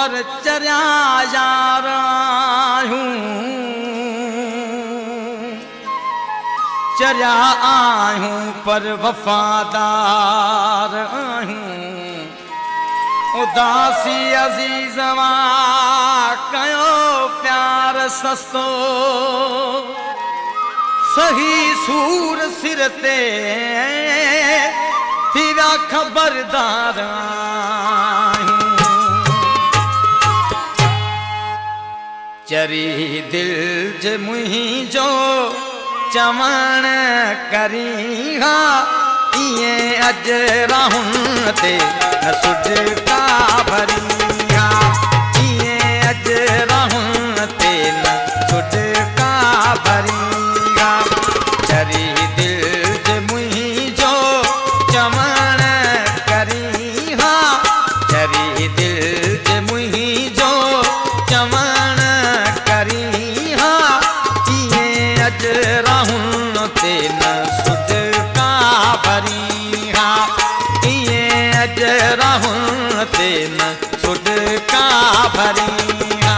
पर चरिया यार आयूं, चरिया आयूं पर वफादार आयूं। उदासी अजीज़वा कयो प्यार सस्तो, सही सूर सिर ते थी विया खबरदार आयूं। चरी दिल जे मुंहिंजो चवण करी हा, इएं अज राहुन ते न सुज का भरी हा, इएं अज राहुन ते न सुज का भरी हा। चरी दिल जे मुंहिंजो चवण करी हा, चरी दिल जे मुंहिंजो चवण करी हा, इएं अज राहुन ते न सुज का भरी हा, इएं अज राहुन ते न सुज का भरी हा।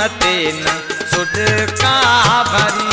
ते न सुड का भरी।